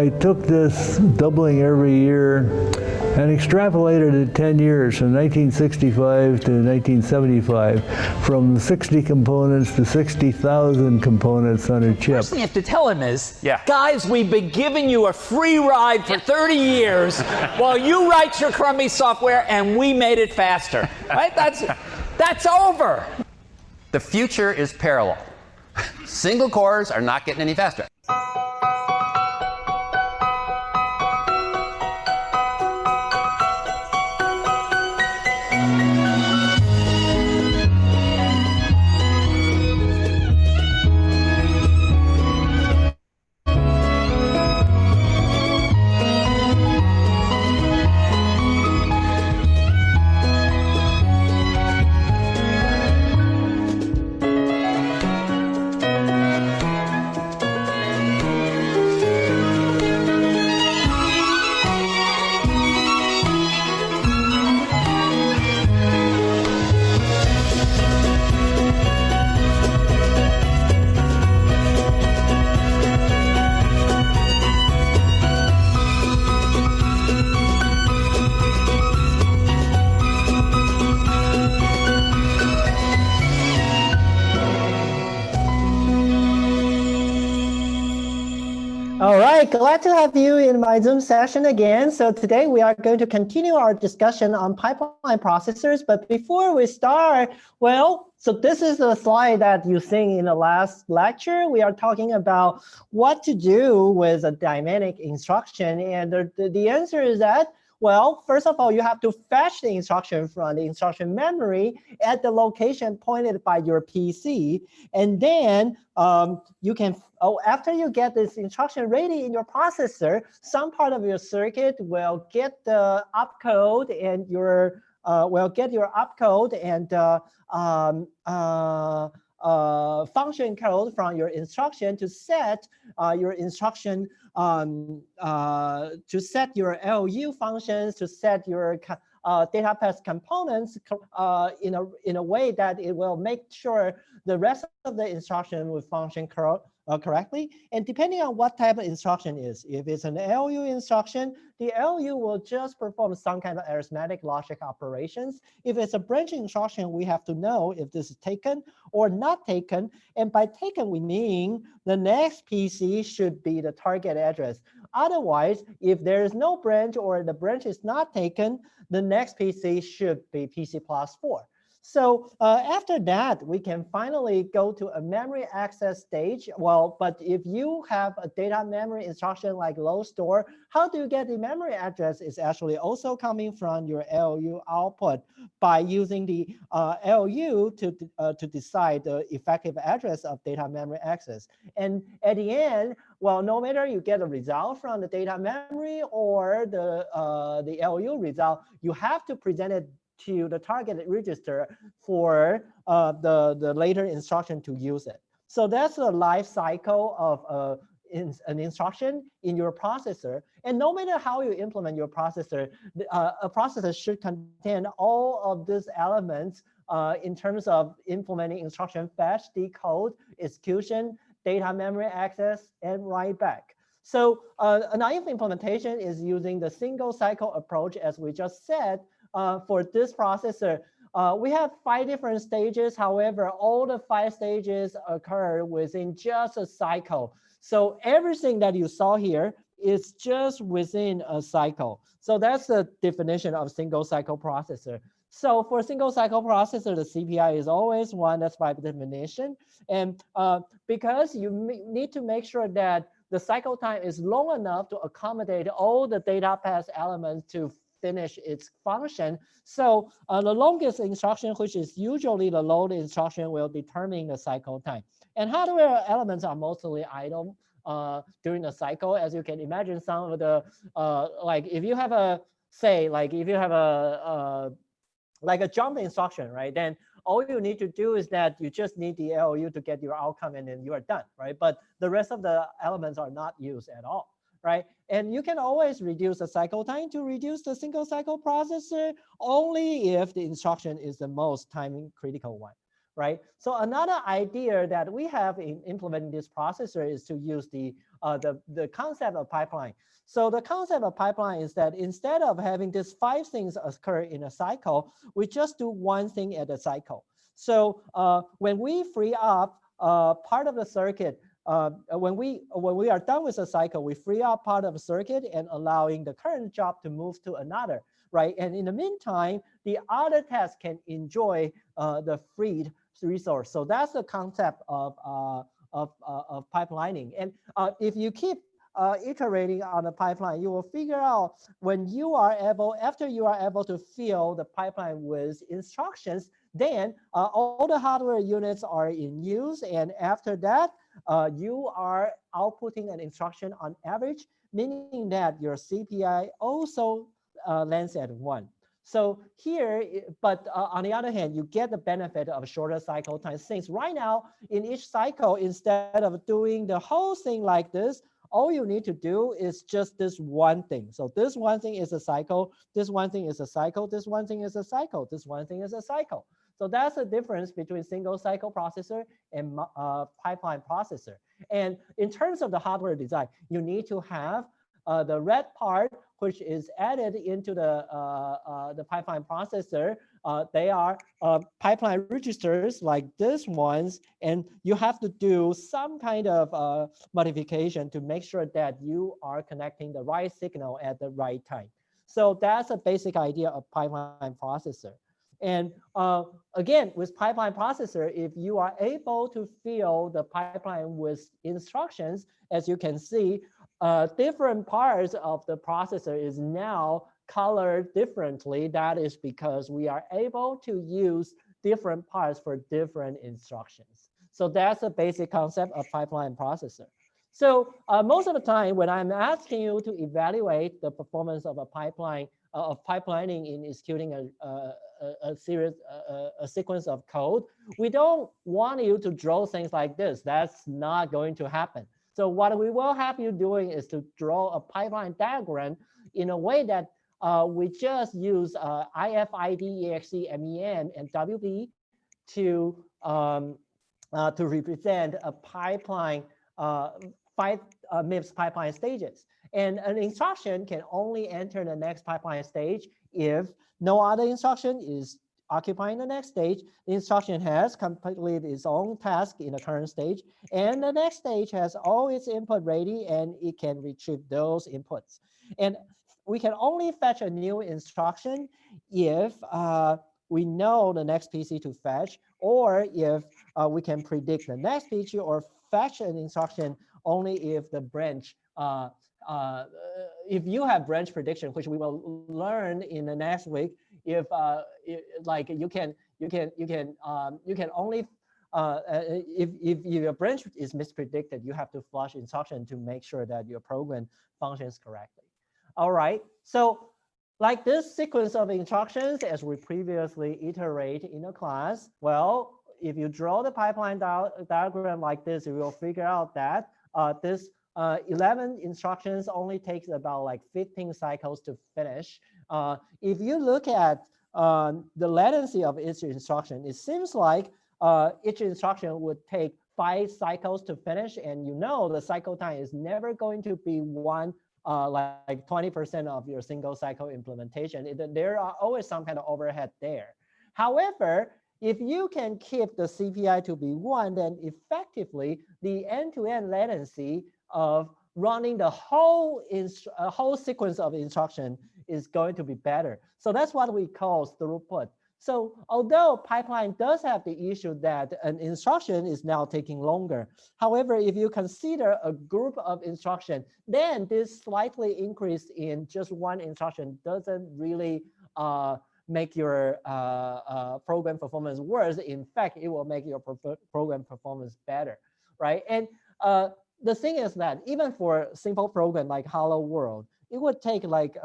I took this doubling every year and extrapolated it 10 years from 1965 to 1975, from 60 components to 60,000 components on a chip. First thing you have to tell him is, guys, we've been giving you a free ride for 30 years while you write your crummy software and we made it faster. Right? That's over. The future is parallel. Single cores are not getting any faster. All right, glad to have you in my Zoom session again. So today we are going to continue our discussion on pipeline processors. But before we start, well, so this is the slide that you seen in the last lecture. We are talking about what to do with a dynamic instruction. And the answer is that, well, first of all, you have to fetch the instruction from the instruction memory at the location pointed by your PC. And then you can, after you get this instruction ready in your processor, some part of your circuit will get the opcode and your function code from your instruction to set your instruction to set your LU functions, to set your data path components in a way that it will make sure the rest of the instruction will function correctly. And depending on what type of instruction is, if it's an LU instruction, the LU will just perform some kind of arithmetic logic operations. If it's a branch instruction, we have to know if this is taken or not taken. And by taken, we mean the next PC should be the target address. Otherwise, if there is no branch or the branch is not taken, the next PC should be PC plus 4. So after that, we can finally go to a memory access stage. Well, but if you have a data memory instruction like load store, how do you get the memory address? Is actually also coming from your LU output by using the LU to decide the effective address of data memory access. And at the end, well, no matter you get a result from the data memory or the LU result, you have to present it to the target register for the later instruction to use it. So that's the life cycle of an instruction in your processor. And no matter how you implement your processor, a processor should contain all of these elements in terms of implementing instruction fetch, decode, execution, data memory access, and write back. So a naive implementation is using the single cycle approach, as we just said. For this processor, we have 5 different stages. However, all the 5 stages occur within just a cycle. So everything that you saw here is just within a cycle. So that's the definition of single cycle processor. So for single cycle processor, the CPI is always 1. That's by definition. And because you need to make sure that the cycle time is long enough to accommodate all the data path elements to finish its function. So the longest instruction, which is usually the load instruction, will determine the cycle time. And hardware elements are mostly idle during the cycle. As you can imagine, some of the, like if you have a, say, like if you have like a jump instruction, right? Then all you need to do is that you just need the LU to get your outcome and then you are done, right? But the rest of the elements are not used at all. Right? And you can always reduce the cycle time to reduce the single cycle processor only if the instruction is the most time critical one, right? So another idea that we have in implementing this processor is to use the the concept of pipeline. So the concept of pipeline is that instead of having these 5 things occur in a cycle, we just do one thing at a cycle. So when we free up part of the circuit, when we are done with the cycle, we free up part of the circuit and allowing the current job to move to another, right? And in the meantime, the other task can enjoy the freed resource. So that's the concept of pipelining. And if you keep iterating on the pipeline, you will figure out when you are able, after you are able to fill the pipeline with instructions, then all the hardware units are in use. And after that, you are outputting an instruction on average, meaning that your CPI also lands at 1. So here, but on the other hand, you get the benefit of shorter cycle time. Since right now, in each cycle, instead of doing the whole thing like this, all you need to do is just this one thing. So this one thing is a cycle, this one thing is a cycle, this one thing is a cycle, this one thing is a cycle. So that's the difference between single cycle processor and pipeline processor. And in terms of the hardware design, you need to have the red part, which is added into the pipeline processor. They are pipeline registers like this ones, and you have to do some kind of modification to make sure that you are connecting the right signal at the right time. So that's a basic idea of pipeline processor. And again, with pipeline processor, if you are able to fill the pipeline with instructions, as you can see, different parts of the processor is now colored differently. That is because we are able to use different parts for different instructions. So that's the basic concept of pipeline processor. So most of the time when I'm asking you to evaluate the performance of a pipeline, of pipelining in executing a sequence of code, we don't want you to draw things like this. That's not going to happen. So what we will have you doing is to draw a pipeline diagram in a way that we just use IFID, EXE, MEM, and WB to represent a pipeline, 5 MIPS pipeline stages. And an instruction can only enter the next pipeline stage if no other instruction is occupying the next stage. The instruction has completed its own task in the current stage, and the next stage has all its input ready, and it can retrieve those inputs. And we can only fetch a new instruction if we know the next PC to fetch, or if we can predict the next PC, or fetch an instruction only if the branch if you have branch prediction, which we will learn in the next week, if like you can only if your branch is mispredicted, you have to flush instruction to make sure that your program functions correctly. All right, so like this sequence of instructions, as we previously iterate in a class, well, if you draw the pipeline diagram like this, you will figure out that this 11 instructions only takes about like 15 cycles to finish. If you look at the latency of each instruction, it seems like each instruction would take 5 cycles to finish, and you know the cycle time is never going to be like 20% of your single cycle implementation. There are always some kind of overhead there. However, if you can keep the CPI to be 1, then effectively the end-to-end latency of running the whole sequence of instruction is going to be better. So that's what we call throughput. So although pipeline does have the issue that an instruction is now taking longer, however, if you consider a group of instruction, then this slightly increase in just one instruction doesn't really make your program performance worse. In fact, it will make your program performance better, right? And the thing is that even for a simple program like Hello World, it would take like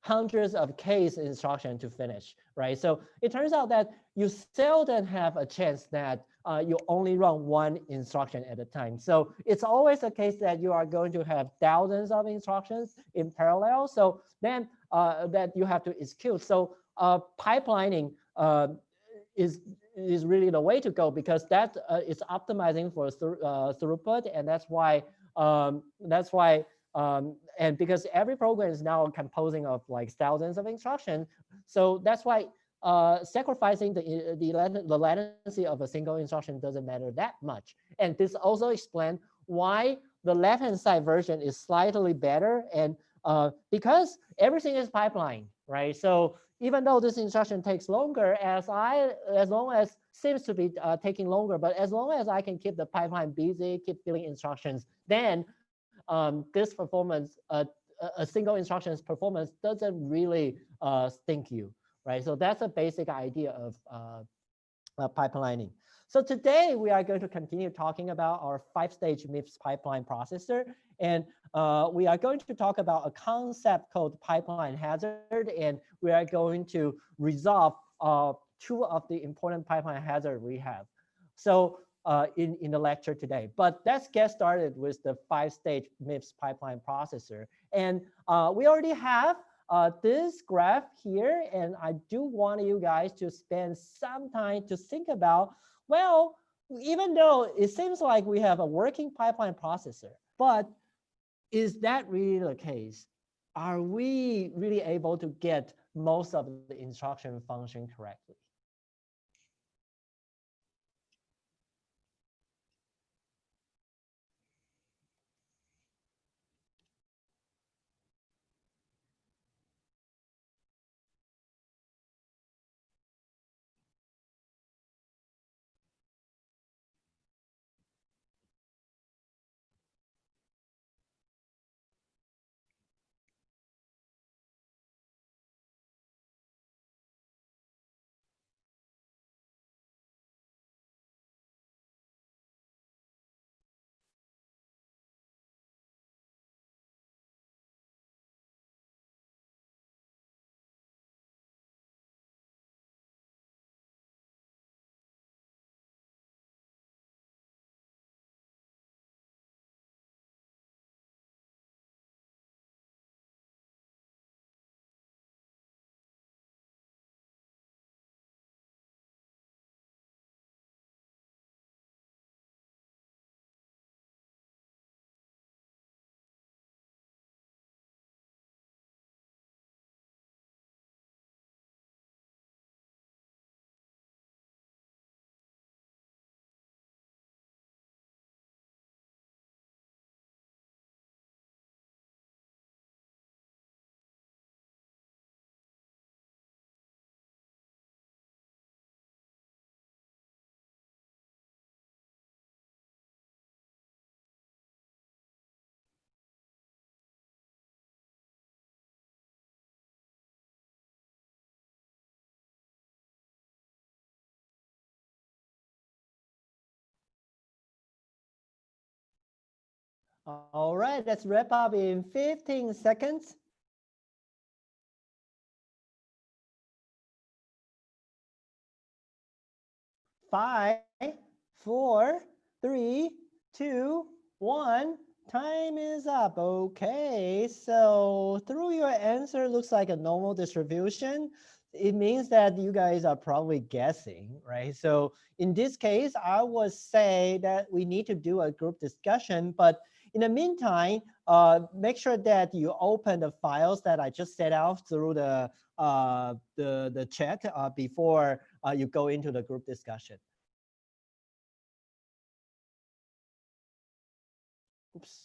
hundreds of case instruction to finish, right? So it turns out that you seldom have a chance that you only run one instruction at a time. So it's always the case that you are going to have thousands of instructions in parallel. So then that you have to execute. So pipelining is really the way to go, because that is optimizing for throughput, and and because every program is now composing of like thousands of instructions, so that's why sacrificing the latency of a single instruction doesn't matter that much. And this also explains why the left-hand side version is slightly better, and because everything is pipeline, right? So even though this instruction takes longer, as long as seems to be taking longer, but as long as I can keep the pipeline busy, keep filling instructions, then this performance, a single instruction's performance doesn't really stink you, right? So that's a basic idea of pipelining. So today we are going to continue talking about our 5-stage MIPS pipeline processor, and we are going to talk about a concept called pipeline hazard, and we are going to resolve 2 of the important pipeline hazards we have. So in the lecture today, but let's get started with the 5-stage MIPS pipeline processor. And we already have this graph here, and I do want you guys to spend some time to think about, well, even though it seems like we have a working pipeline processor, but is that really the case? Are we really able to get most of the instruction function correctly? All right, let's wrap up in 15 seconds. 5, 4, 3, 2, 1. Time is up. Okay, so through your answer looks like a normal distribution. It means that you guys are probably guessing, right? So in this case, I would say that we need to do a group discussion, but in the meantime, make sure that you open the files that I just set out through the chat before you go into the group discussion. Oops.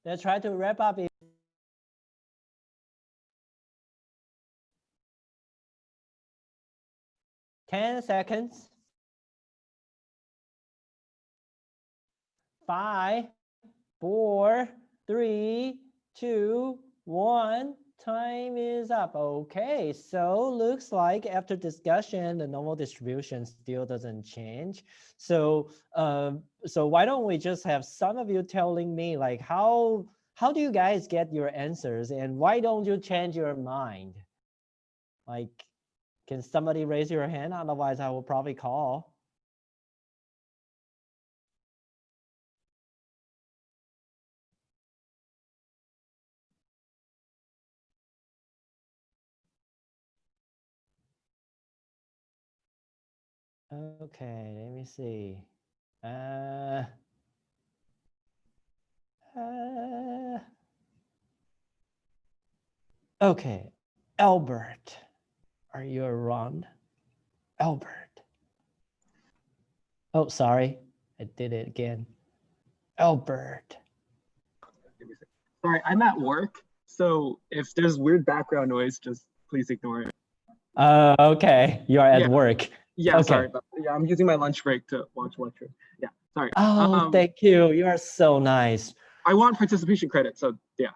Let's try to wrap up in 10 seconds. 5, 4, 3, 2, 1. Time is up. Okay, so looks like after discussion, the normal distribution still doesn't change. So, so why don't we just have some of you telling me like how do you guys get your answers, and why don't you change your mind? Like, can somebody raise your hand? Otherwise, I will probably call. Okay, let me see. Okay, Albert, are you around? Albert. Oh, sorry, I did it again. Albert. Sorry, I'm at work, so if there's weird background noise, just please ignore it. Okay, you're at work. Yeah, okay. sorry, but yeah, I'm using my lunch break to watch lecture. Yeah, sorry. Oh, thank you. You are so nice. I want participation credit, so yeah.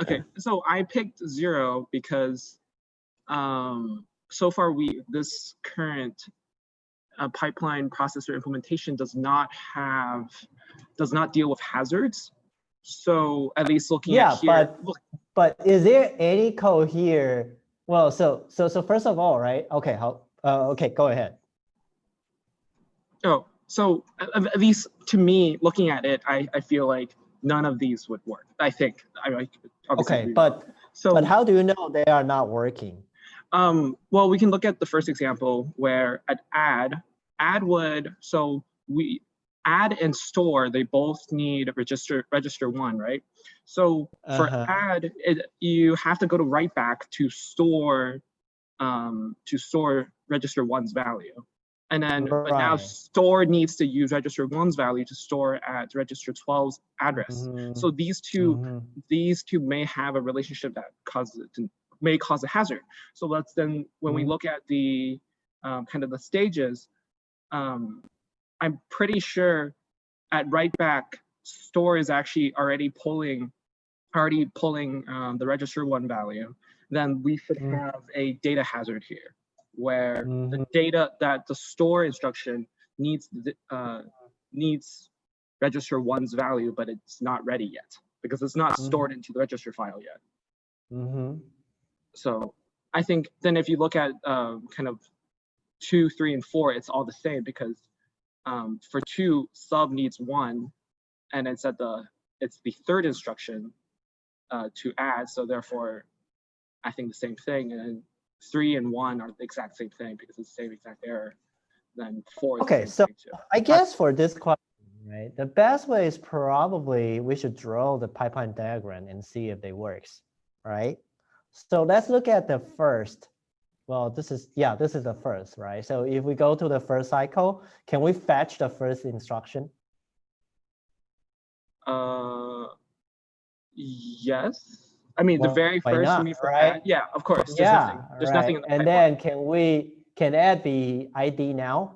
Okay, so I picked 0 because so far this current pipeline processor implementation does not deal with hazards. So at least looking at here. But is there any code here? Well, so first of all, right? Okay, okay, go ahead. Oh, so at least to me, looking at it, I feel like none of these would work. I think okay, but how do you know they are not working? Well, we can look at the first example where at add would, so we add and store, they both need register 1, right? So for add, you have to go to write back to store register 1's value. And then but now store needs to use register 1's value to store at register 12's address. So these two may have a relationship that may cause a hazard. So let's then, when we look at the kind of the stages, I'm pretty sure at write back, store is actually already pulling the register 1 value. Then we should have a data hazard here, where the data that the store instruction needs register 1's value, but it's not ready yet because it's not stored into the register file yet. So I think then if you look at kind of 2, 3, and 4, it's all the same because for 2, sub needs 1, and it's the third instruction to add. So therefore, I think the same thing. And 3 and 1 are the exact same thing because it's the same exact error. Then 4 is the same thing too. I guess for this question, right, the best way is probably we should draw the pipeline diagram and see if they works, right? So let's look at the first. Well, this is the first, right? So if we go to the first cycle, can we fetch the first instruction? Yes. I mean, the very first, not, you mean for right? add? Yeah, of course. There's nothing in the and pipeline. then can add the ID now?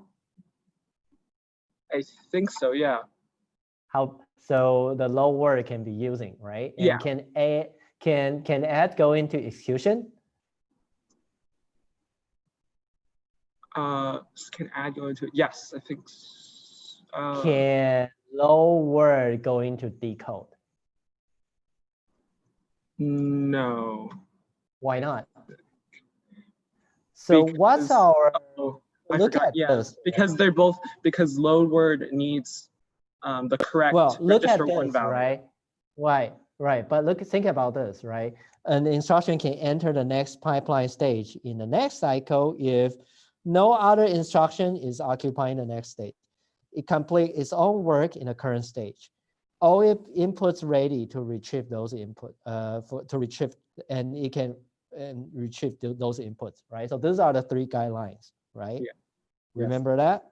I think so, yeah. So the low word can be using, right? And yeah. Can add go into execution? Can add go into, yes, I think. Can low word go into decode? No. Why not? So what's our, look at this. Because they're both, because load word needs the correct look at register this, 1 value. Right. But think about this, right? An instruction can enter the next pipeline stage in the next cycle if no other instruction is occupying the next stage. It completes its own work in the current stage. All inputs ready to retrieve those input to retrieve, and it can retrieve those inputs, right? So these are the 3 guidelines, right? Yeah. Remember that?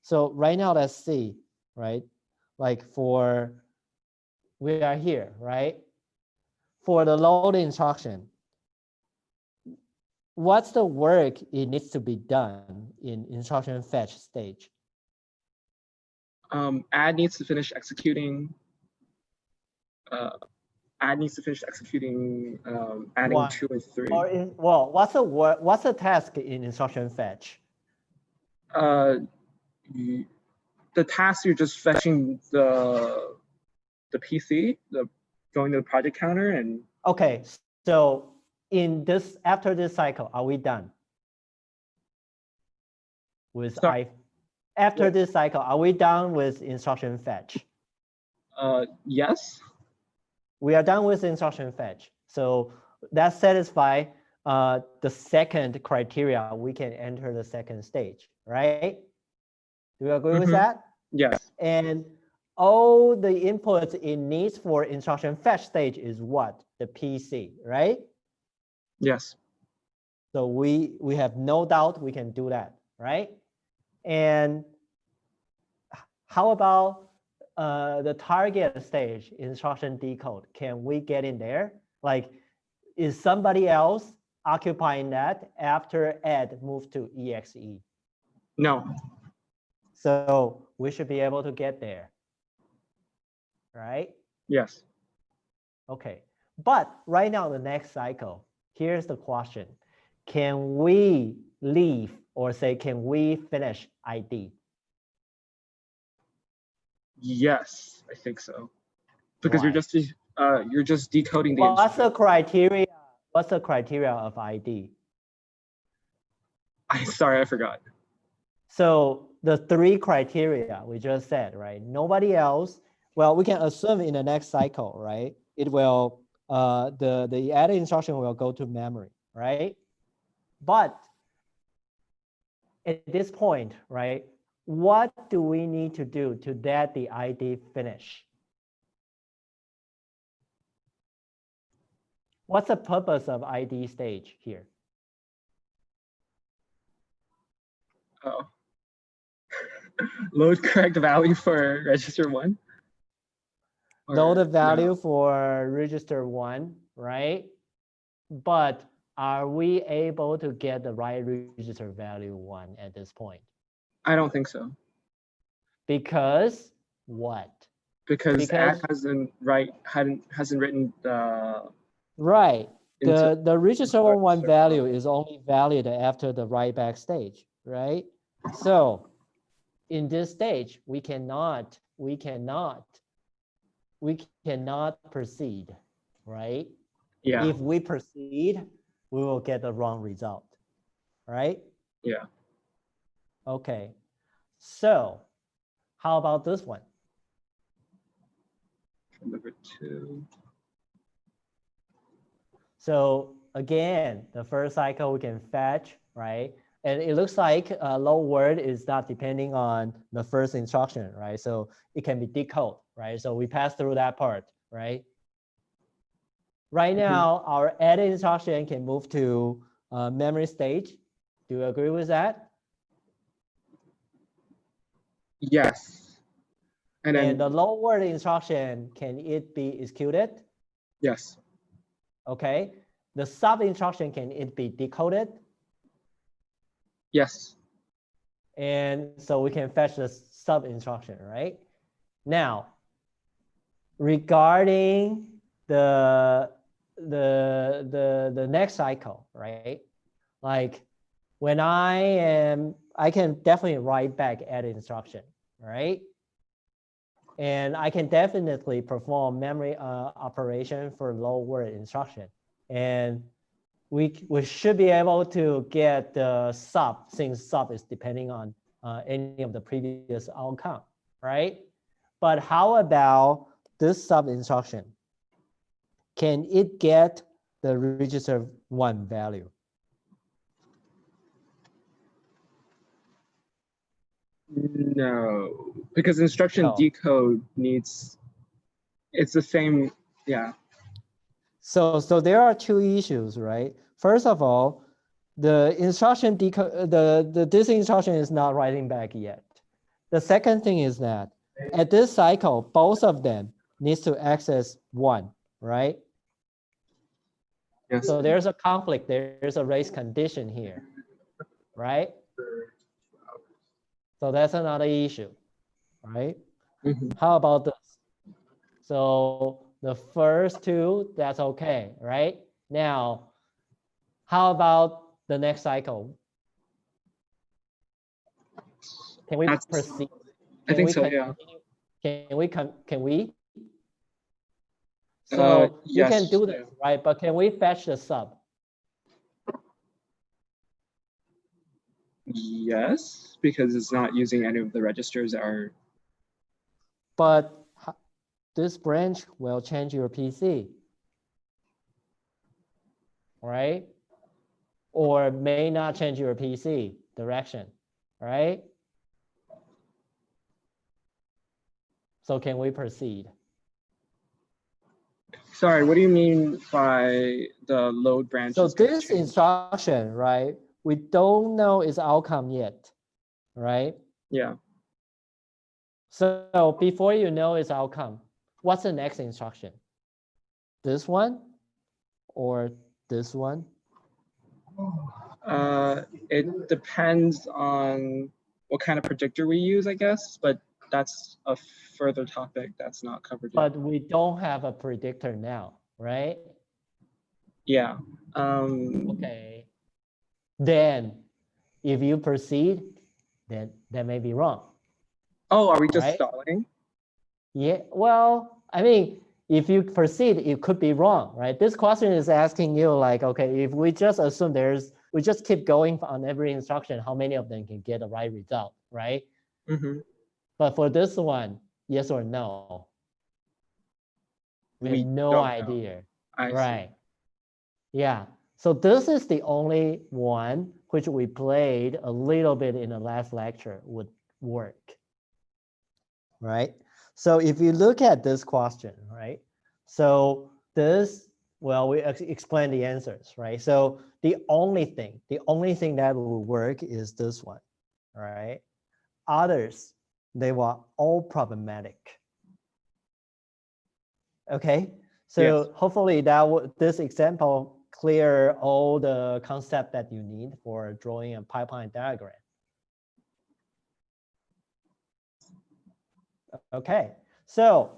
So right now, let's see, right? Like for we are here, right? For the load instruction, what's the work it needs to be done in instruction fetch stage? Add needs to finish executing. Add needs to finish executing adding 2 and 3. Well, what's the task in instruction fetch? The task, you're just fetching the PC, going to the project counter, and okay. So after this cycle, are we done with After this cycle, are we done with instruction fetch? Yes. We are done with instruction fetch. So that satisfies the second criteria. We can enter the second stage, right? Do you agree with that? Yes. And all the inputs it needs for instruction fetch stage is what? The PC, right? Yes. So we have no doubt we can do that, right? And how about the target stage, instruction decode? Can we get in there? Like, is somebody else occupying that after add move to EXE? No. So we should be able to get there, right? Yes. Okay, but right now, the next cycle, here's the question. Can we leave or say, can we finish ID? Yes, I think so. Because Why? you're just decoding the What's the criteria? What's the criteria of ID? Sorry, I forgot. So the 3 criteria we just said, right? Nobody else, well, we can assume in the next cycle, right? It will, the added instruction will go to memory, right? But at this point, right, what do we need to do to let the ID finish? What's the purpose of ID stage here? Oh. Load correct value for register 1? Load the value for register 1, right? But are we able to get the right register value 1 at this point? I don't think so. Because what? Because add hasn't written the right. The register 1 value is only valid after the write back stage, right? So in this stage, we cannot proceed, right? Yeah. If we proceed, we will get the wrong result, right? Yeah. Okay. So how about this one? Number 2. So again, the first cycle we can fetch, right? And it looks like low word is not depending on the first instruction, right? So it can be decoded, right? So we pass through that part, right? Right now, our added instruction can move to memory stage. Do you agree with that? Yes. And the low word instruction, can it be executed? Yes. Okay. The sub instruction, can it be decoded? Yes. And so we can fetch the sub instruction, right? Now, regarding the next cycle, right? Like when I can definitely write back added instruction, right? And I can definitely perform memory operation for low word instruction. And we should be able to get the sub, since sub is depending on any of the previous outcome, right? But how about this sub instruction? Can it get the register 1 value? No, because instruction decode needs, it's the same, yeah. So there are 2 issues, right? First of all, the instruction decode, this instruction is not writing back yet. The second thing is that at this cycle, both of them needs to access 1, right? Yes. So there's a conflict, there's a race condition here, right? So that's another issue, right? How about this? So the first 2, that's okay, right? Now, how about the next cycle? Can we proceed? I think so, yeah. Can we? So you can yes, do this, right? But can we fetch the sub? Yes, because it's not using any of the registers that are. But this branch will change your PC, right? Or may not change your PC direction, right? So can we proceed? Sorry, what do you mean by the load branch? So this instruction, right? We don't know its outcome yet, right? Yeah. So before you know its outcome, what's the next instruction? This one or this one? It depends on what kind of predictor we use, I guess, but that's a further topic that's not covered yet. But we don't have a predictor now, right? Yeah. Okay. Then if you proceed, then that may be wrong. Oh, are we just right? stalling? Yeah, well, I mean, if you proceed, it could be wrong, right? This question is asking you like, okay, if we just assume we just keep going on every instruction, how many of them can get the right result, right? But for this one, yes or no? We have no idea, right? Yeah, so this is the only one which we played a little bit in the last lecture would work, right? So if you look at this question, right? So this, well, we explain the answers, right? So the only thing that will work is this one, right? Others, they were all problematic. Okay, so yes. Hopefully this example clear all the concept that you need for drawing a pipeline diagram. Okay, so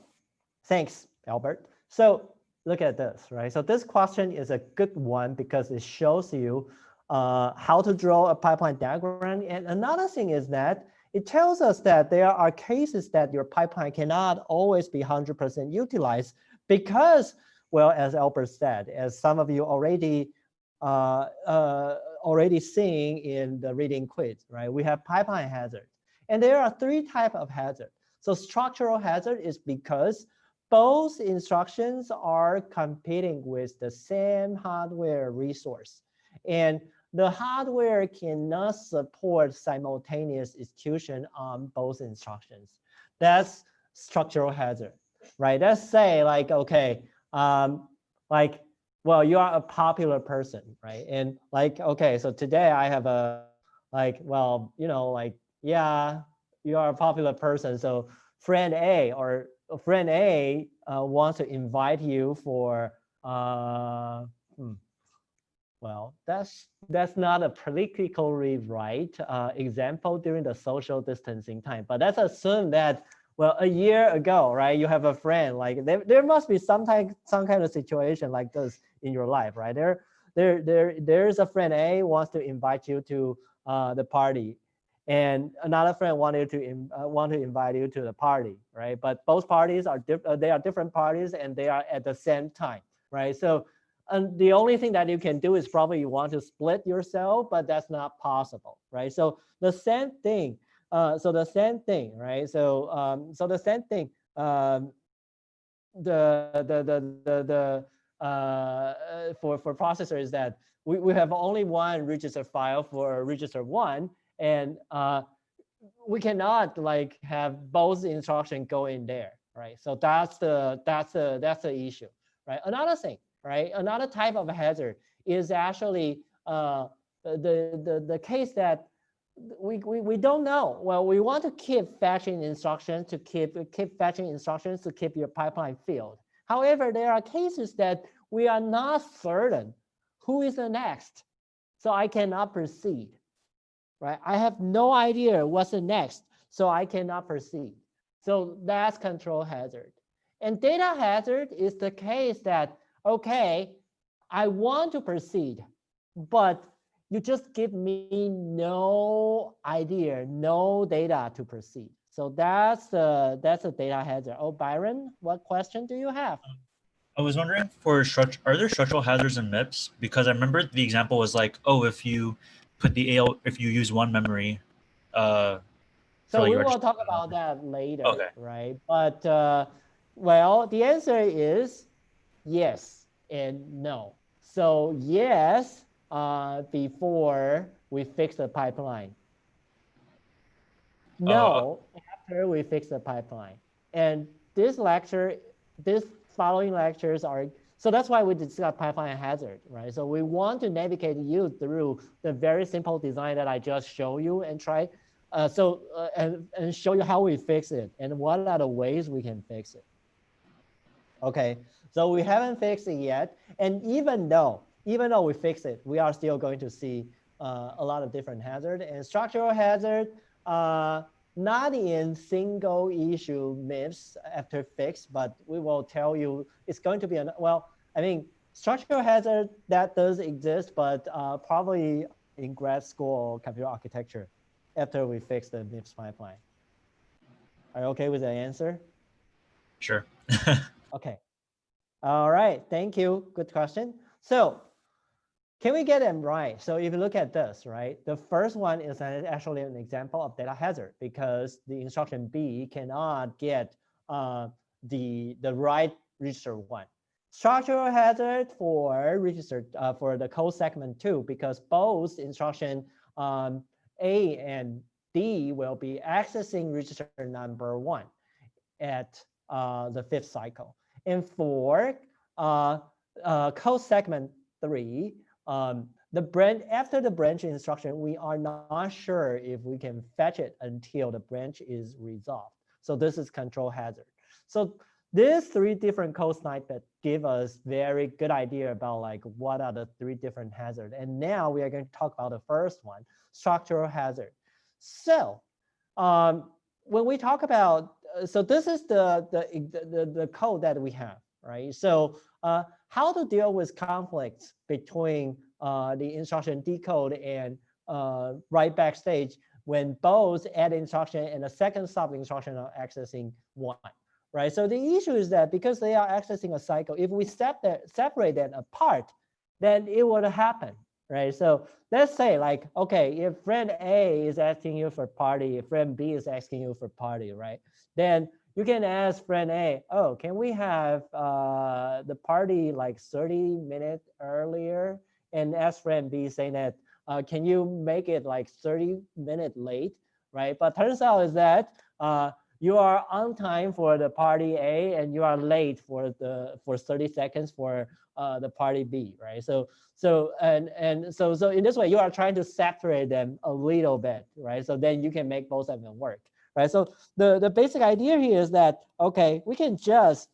thanks, Albert. So look at this, right? So this question is a good one because it shows you how to draw a pipeline diagram. And another thing is that it tells us that there are cases that your pipeline cannot always be 100% utilized because, well, as Albert said, as some of you already seeing in the reading quiz, right? We have pipeline hazard. And there are 3 types of hazard. So structural hazard is because both instructions are competing with the same hardware resource. And the hardware cannot support simultaneous execution on both instructions. That's structural hazard, right? Let's say like, okay, like, well, you are a popular person, right? And like, okay, so today I have a, like, well, you know, like, yeah, you are a popular person. So friend A wants to invite you for, well, that's not a politically right example during the social distancing time, but let's assume that, well, a year ago, right, you have a friend, like there must be some kind of situation like this in your life, right? There's a friend A wants to invite you to the party, and another friend want to invite you to the party, right? But both parties are they are different parties and they are at the same time, right? So the only thing that you can do is probably you want to split yourself, but that's not possible, right? So the same thing. Right? So the same thing. For processors that we have only one register file for register 1, and we cannot like have both instructions go in there, right? So that's the issue, right? Another thing, right? Another type of hazard is actually the case that we don't know. Well, we want to keep fetching instructions to keep fetching instructions to keep your pipeline filled. However, there are cases that we are not certain who is the next, so I cannot proceed. Right? I have no idea what's the next, so I cannot proceed. So that's control hazard. And data hazard is the case that, okay, I want to proceed, but you just give me no idea, no data to proceed. So that's a data hazard. Oh, Byron, what question do you have? I was wondering for are there structural hazards in MIPS? Because I remember the example was like, oh, if you put the if you use one memory, so like we will talk about that later, okay. right? But well, the answer is yes and no. So yes, before we fix the pipeline. No, after we fix the pipeline. And this following lectures are, so that's why we discuss pipeline hazard, right? So we want to navigate you through the very simple design that I just showed you and try, and show you how we fix it and what are the ways we can fix it. Okay, so we haven't fixed it yet. And even though we fix it, we are still going to see a lot of different hazard and structural hazard, not in single issue MIPS after fix, but we will tell you it's going to be, well, I mean, structural hazard that does exist, but probably in grad school computer architecture after we fix the MIPS pipeline. Are you okay with the answer? Sure. Okay. All right. Thank you. Good question. So can we get them right? So if you look at this, right, the first one is actually an example of data hazard because the instruction B cannot get the right register 1. Structural hazard for register for the code segment 2 because both instruction A and D will be accessing register number 1 at the 5th cycle. And for code segment 3, the branch after the branch instruction, we are not sure if we can fetch it until the branch is resolved. So this is control hazard. So these 3 different code snippets give us very good idea about like what are the 3 different hazards. And now we are going to talk about the first one, structural hazard. So when we talk about, so this is the code that we have, right? So how to deal with conflicts between the instruction decode and write backstage when both add instruction and the second sub instruction are accessing 1, right? So the issue is that because they are accessing a cycle, if we separate them apart, then it would happen, right? So let's say like, okay, if friend A is asking you for party, if friend B is asking you for party, right? Then you can ask friend A, oh, can we have the party like 30 minutes earlier? And ask friend B saying that, can you make it like 30 minutes late, right? But turns out is that you are on time for the party A and you are late for 30 seconds for the party B, right? So in this way, you are trying to separate them a little bit, right? So then you can make both of them work. Right, so the basic idea here is that, okay, we can just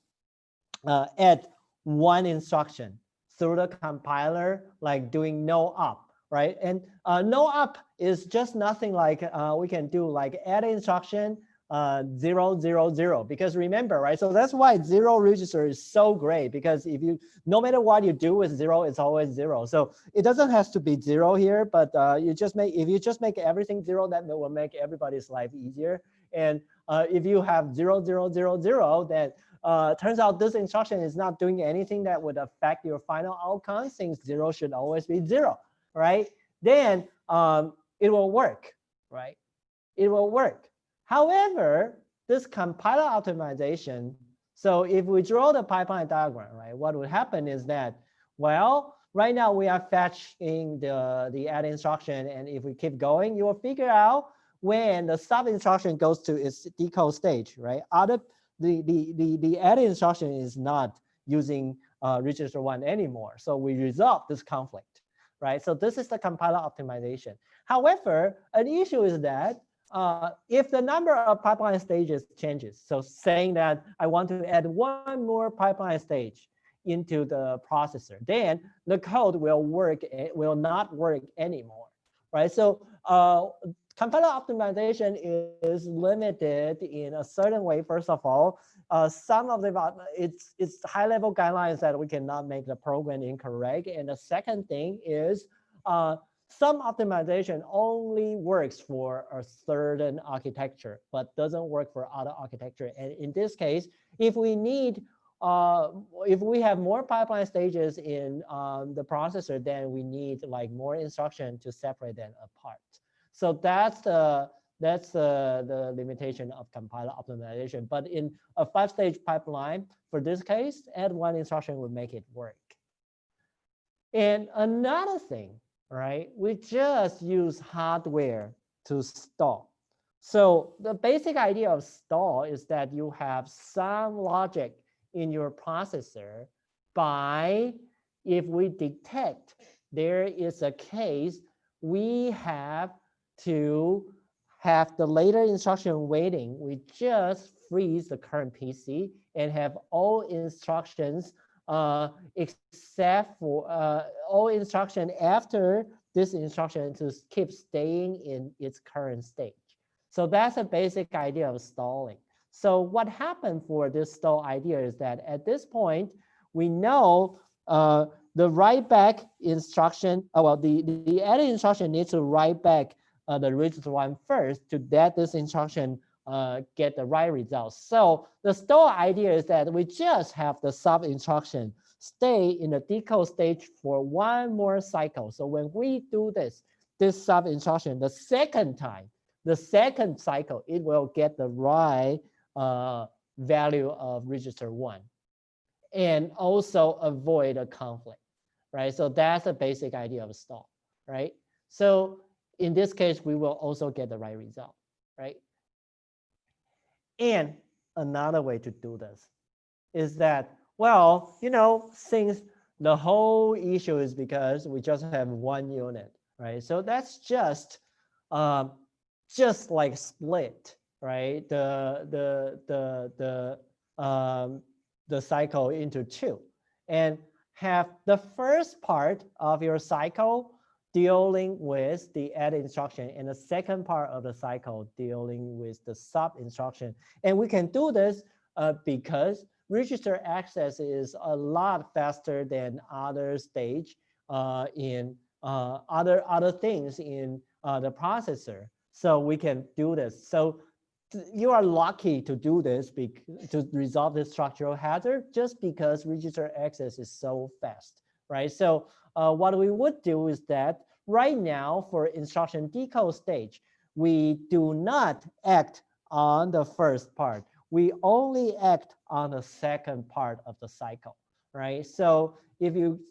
add 1 instruction through the compiler, like doing no up, right? And no up is just nothing like we can do like add instruction 0, 0, 0, because remember, right? So that's why 0 register is so great because if you, no matter what you do with 0, it's always 0. So it doesn't have to be 0 here, but if you just make everything 0, that will make everybody's life easier. And if you have 0, 0, 0, 0, then turns out this instruction is not doing anything that would affect your final outcome since 0 should always be 0, right? Then it will work, right? It will work. However, this compiler optimization, so if we draw the pipeline diagram, right, what would happen is that, well, right now we are fetching the add instruction, and if we keep going, you will figure out when the sub instruction goes to its decode stage, right? The add instruction is not using register 1 anymore, so we resolve this conflict, right? So this is the compiler optimization. However, an issue is that if the number of pipeline stages changes, so saying that I want to add one more pipeline stage into the processor, then the code will not work anymore, right? So compiler optimization is limited in a certain way. First of all, some of the it's high-level guidelines that we cannot make the program incorrect, and the second thing is some optimization only works for a certain architecture, but doesn't work for other architecture. And in this case, if we need if we have more pipeline stages in the processor, then we need like more instruction to separate them apart. So that's the limitation of compiler optimization. But in a 5-stage pipeline, for this case, add one instruction would make it work. And another thing, right? We just use hardware to stall. So the basic idea of stall is that you have some logic in your processor by, if we detect there is a case, we have to have the later instruction waiting. We just freeze the current PC and have all instructions except for all instruction after this instruction to keep staying in its current stage. So that's a basic idea of stalling. So what happened for this stall idea is that at this point, we know the write back instruction, the added instruction needs to write back the register 1 first to let this instruction get the right result. So the stall idea is that we just have the sub instruction stay in the decode stage for one more cycle. So when we do this sub instruction, the second time, the second cycle, it will get the right value of register 1 and also avoid a conflict, right? So that's the basic idea of stall, right? So in this case, we will also get the right result, right? And another way to do this is that, well, you know, since the whole issue is because we just have one unit, right? So that's just like split, right? The cycle into two, and have the first part of your cycle dealing with the add instruction and the second part of the cycle dealing with the sub instruction. And we can do this because register access is a lot faster than other stage in other things in the processor. So we can do this. So you are lucky to do this to resolve this structural hazard just because register access is so fast, right? So what we would do is that right now for instruction decode stage, we do not act on the first part. We only act on the second part of the cycle, right? So if you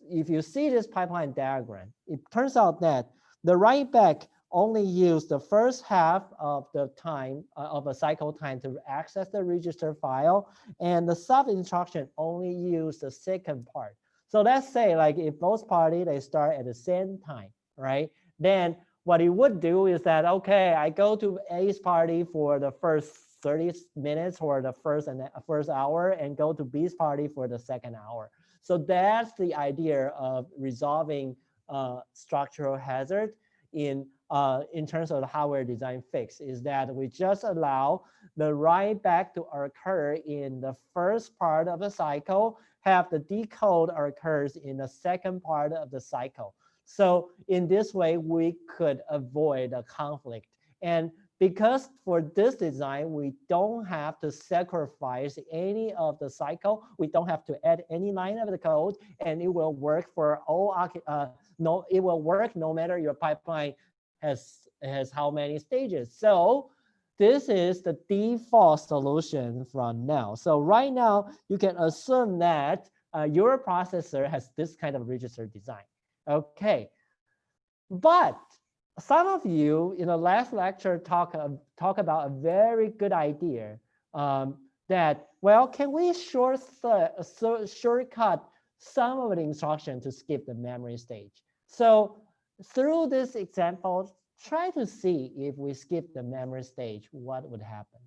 see this pipeline diagram, it turns out that the write back only use the first half of the time of a cycle time to access the register file, and the sub instruction only use the second part. So let's say like if both parties, they start at the same time, right? Then what you would do is that, okay, I go to A's party for the first 30 minutes or the first hour and go to B's party for the second hour. So that's the idea of resolving structural hazard in terms of the hardware design fix, is that we just allow the write back to occur in the first part of the cycle, have the decode occurs in the second part of the cycle. So in this way, we could avoid a conflict. And because for this design, we don't have to sacrifice any of the cycle, we don't have to add any line of the code, and it will work for all, it will work no matter your pipeline has how many stages. So this is the default solution from now. So right now, you can assume that your processor has this kind of register design. Okay, but some of you in the last lecture talk about a very good idea that, well, can we shortcut some of the instruction to skip the memory stage? So through this example, Try to see if we skip the memory stage, what would happen.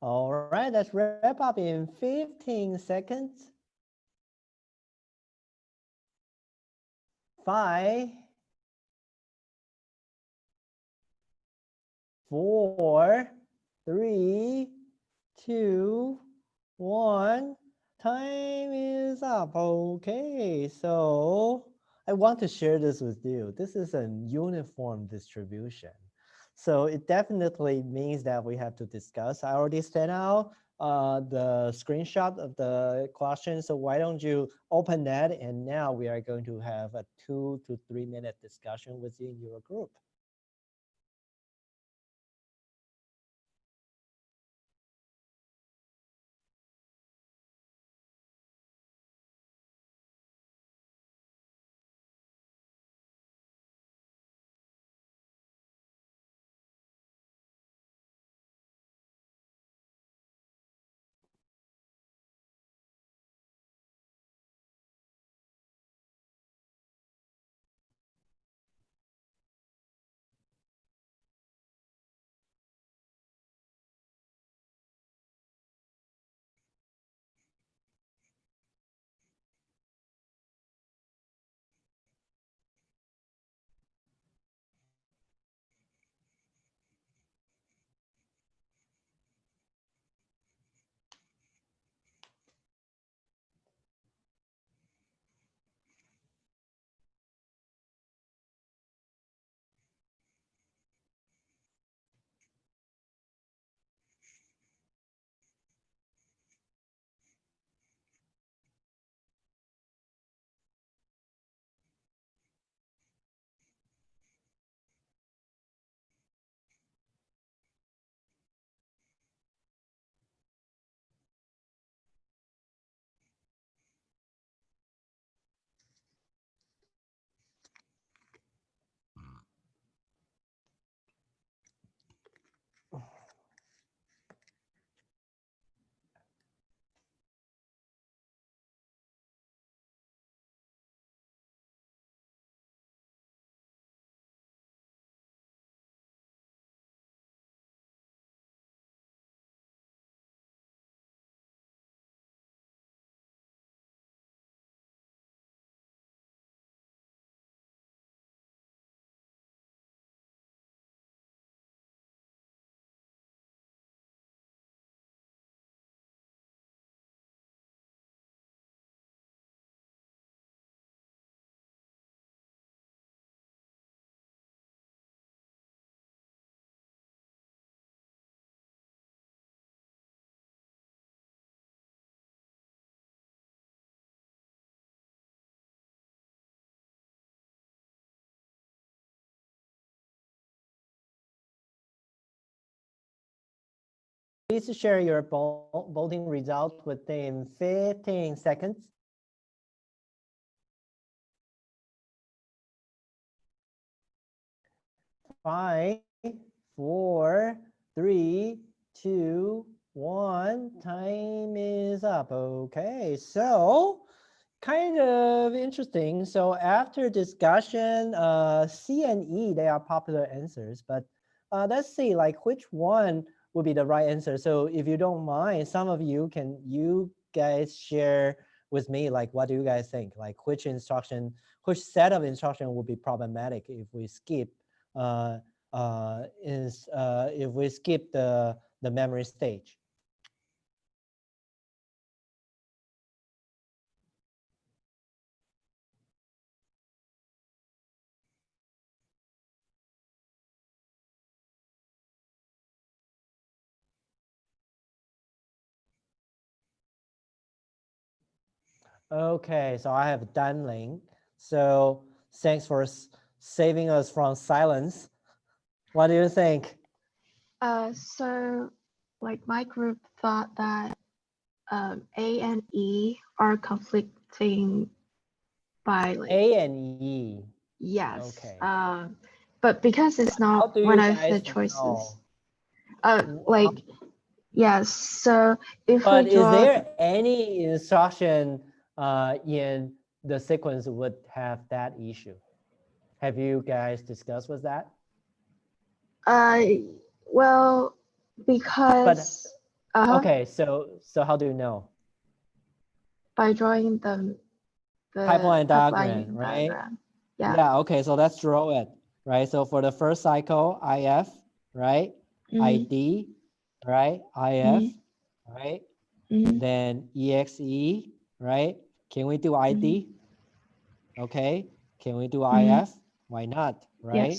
All right, let's wrap up in 15 seconds. 5, 4, 3, 2, 1. Time is up. Okay, so I want to share this with you. This is a uniform distribution. So it definitely means that we have to discuss. I already sent out the screenshot of the question. So why don't you open that? And now we are going to have a 2 to 3 minute discussion within your group. Please share your voting result within 15 seconds. 5, 4, 3, 2, 1. Time is up. Okay, so kind of interesting. So after discussion, C and E, they are popular answers, but let's see like which one would be the right answer. So if you don't mind, some of you guys share with me, like what do you guys think? Like which set of instruction would be problematic if we skip if we skip the memory stage? Okay, so I have Danling. So thanks for saving us from silence. What do you think? So like my group thought that A and E are conflicting by like A and E. yes. Okay. But because it's not one of the choices. Like yes. So if but we draw, is there any instruction in the sequence would have that issue? Have you guys discussed with that? well, because okay, so how do you know? By drawing the pipeline diagram, right? Yeah. Okay, so let's draw it, right? So for the first cycle, IF, right? ID, right? IF, right? Then EXE, right? Can we do ID? Okay. Can we do IF? Why not, right?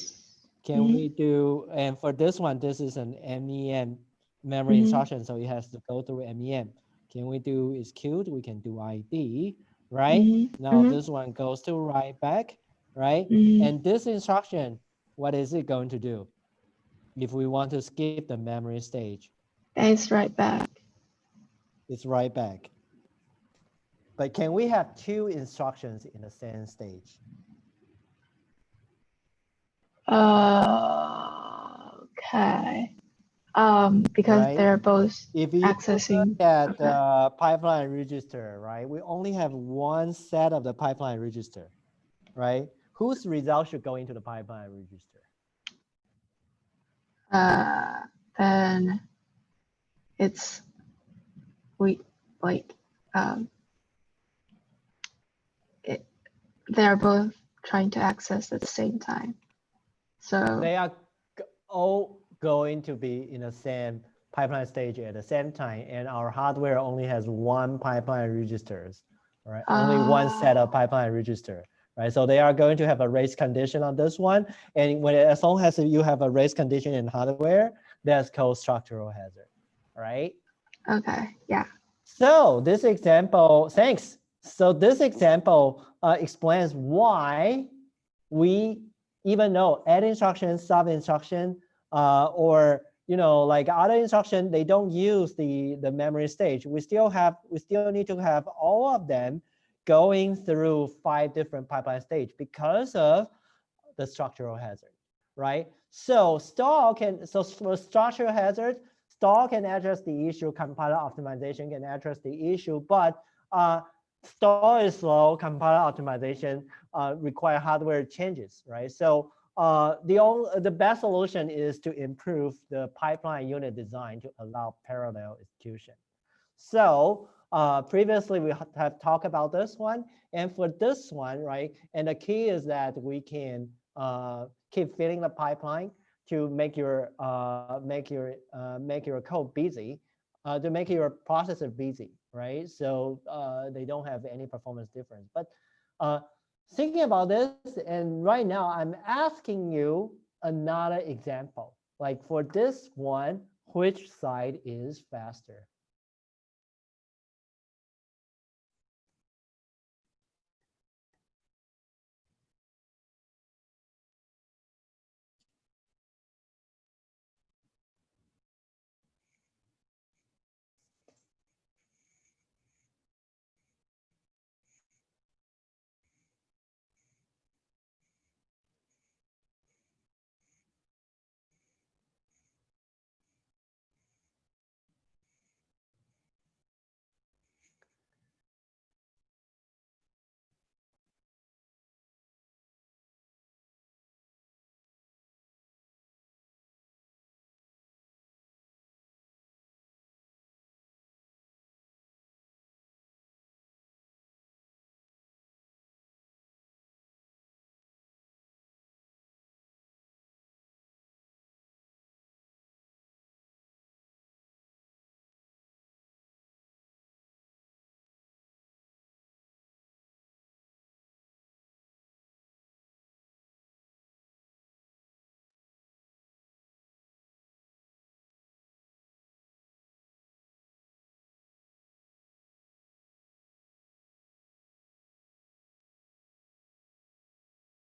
Can we do, and for this one, this is an MEM memory instruction, so it has to go through MEM. Can we do is queued? We can do ID, right? Now this one goes to write back, right? And this instruction, what is it going to do if we want to skip the memory stage? It's right back. It's right back. But can we have two instructions in the same stage? Okay. Because right? they're both if you accessing look at the pipeline register, right? We only have one set of the pipeline register, right? Whose result should go into the pipeline register? Then it's they're both trying to access at the same time. So they are all going to be in the same pipeline stage at the same time, and our hardware only has one pipeline registers, right? Only one set of pipeline register, right? So they are going to have a race condition on this one, and as long as you have a race condition in hardware, that's called structural hazard, right? Okay, yeah. So this example, thanks. So this example explains why we, even though add instruction, sub instruction, or like other instruction, they don't use the memory stage. We still need to have all of them going through 5 different pipeline stage because of the structural hazard, right? So for structural hazard, stall can address the issue, compiler optimization can address the issue, but stall is slow, compiler optimization require hardware changes, right? So the best solution is to improve the pipeline unit design to allow parallel execution. So previously we have talked about this one, and for this one, right? And the key is that we can keep filling the pipeline to make your code busy, to make your processor busy, right? So they don't have any performance difference. But thinking about this, and right now I'm asking you another example. Like for this one, which side is faster?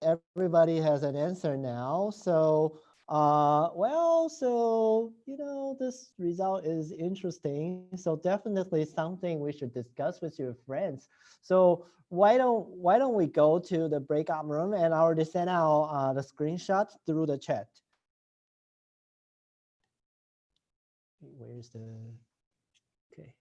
everybody has an answer now. So, well, so, you know, this result is interesting. So definitely something we should discuss with your friends. So why don't we go to the breakout room, and I already sent out the screenshot through the chat. Where's the, okay.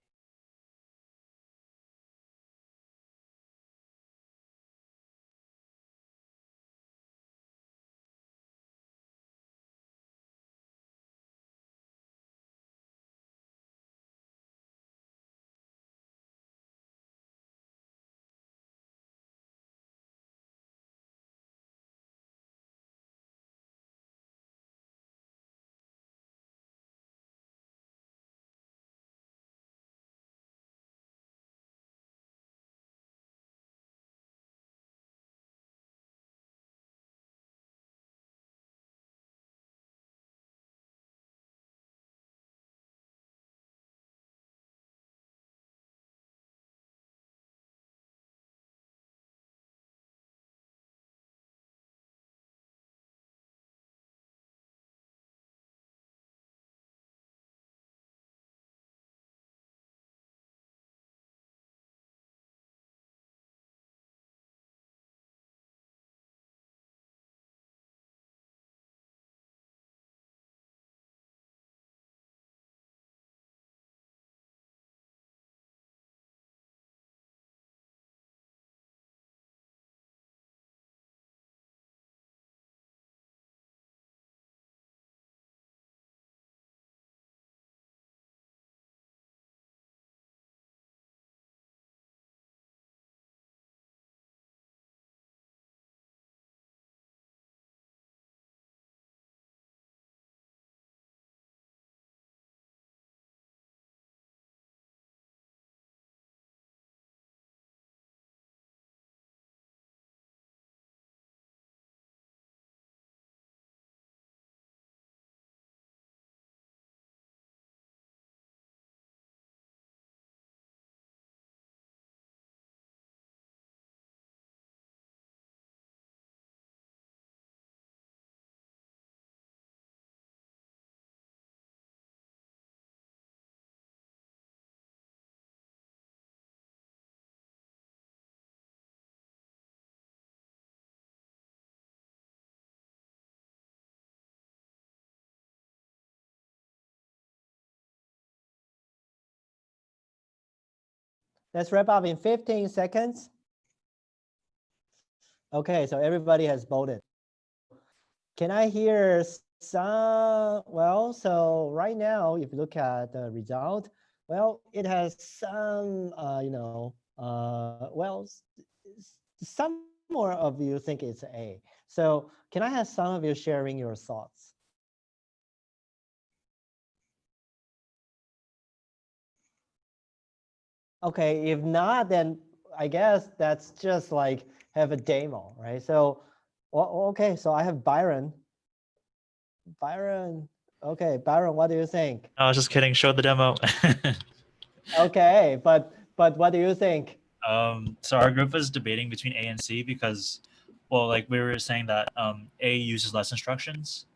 Let's wrap up in 15 seconds. Okay, so everybody has voted. Can I hear some? Well, so right now, if you look at the result, well, it has some, you know, well, some more of you think it's A. So can I have some of you sharing your thoughts? Okay, if not, then I guess that's just like have a demo, right? So, well, okay, so I have Byron. Byron, okay, Byron, what do you think? I was just kidding. Show the demo. Okay, but what do you think? So our group was debating between A and C because, well, like we were saying that A uses less instructions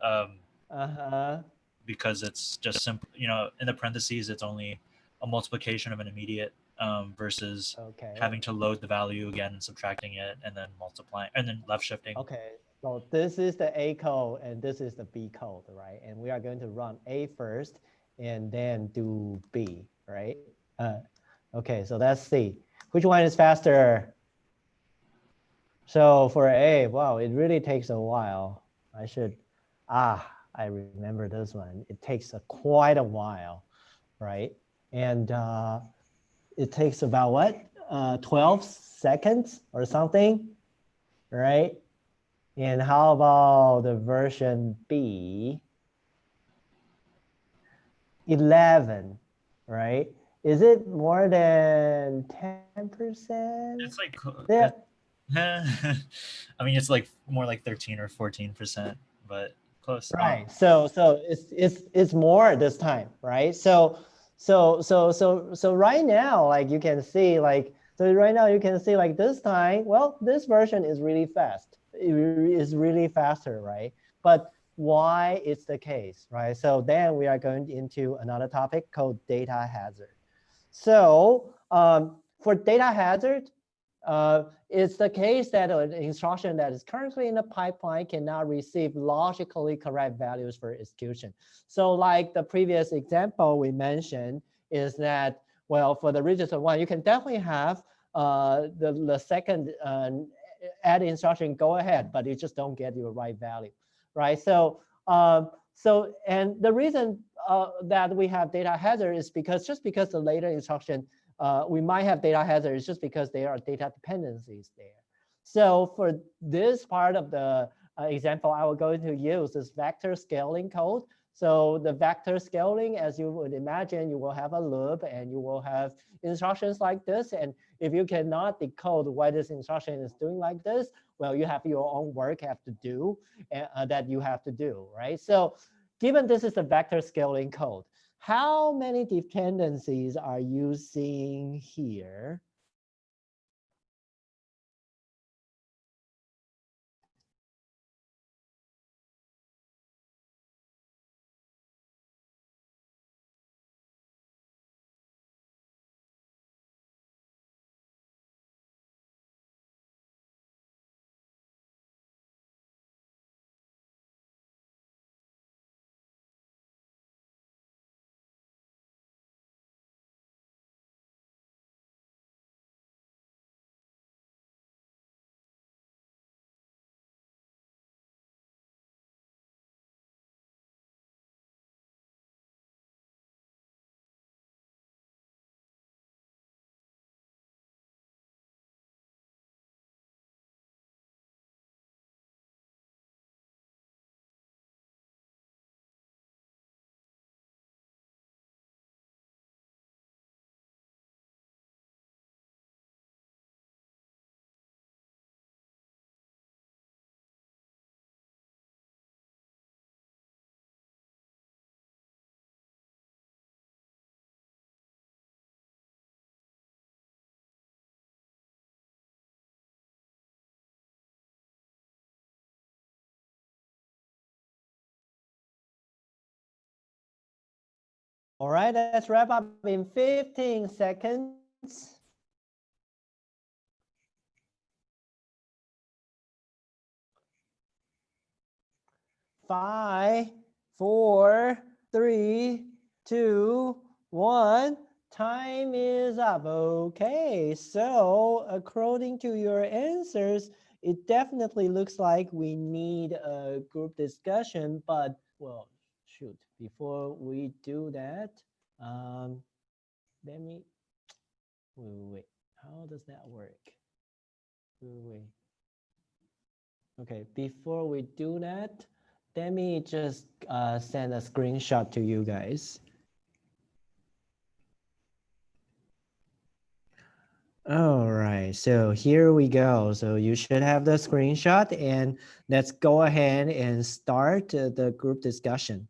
because it's just simple. You know, in the parentheses, it's only a multiplication of an immediate versus having to load the value again and subtracting it and then multiplying and then left shifting. Okay, so this is the A code and this is the B code, right? And we are going to run A first and then do B, right? Okay, so that's C. Which one is faster? So for A, wow, it really takes a while. I remember this one. It takes quite a while, right? And it takes about what? 12 seconds or something, right? And how about the version B? 11, right? Is it more than 10%? It's like Yeah. I mean, it's like more like 13 or 14%, but close. Right. So it's more this time, right? So right now, like you can see, like, so right now you can see like this time, well, this version is really fast. is really faster, right? But why it's the case, right? So then we are going into another topic called data hazard. So for data hazard, it's the case that an instruction that is currently in the pipeline cannot receive logically correct values for execution. So like the previous example we mentioned is that, well, for the register one, you can definitely have the second add instruction go ahead, but you just don't get your right value, right? So and the reason that we have data hazard is because just because the later instruction we might have data hazards just because there are data dependencies there. So for this part of the example, I will going to use this vector scaling code. So the vector scaling, as you would imagine, you will have a loop and you will have instructions like this. And if you cannot decode why this instruction is doing like this, well, you have your own work have to do that you have to do, right? So given this is the vector scaling code, how many dependencies are you seeing here? All right, let's wrap up in 15 seconds. 5, 4, 3, 2, 1. Time is up. Okay, so according to your answers, it definitely looks like we need a group discussion, but well, shoot, before we do that, let me, wait, how does that work? Wait. Okay, before we do that, let me just send a screenshot to you guys. All right, so here we go. So you should have the screenshot and let's go ahead and start the group discussion.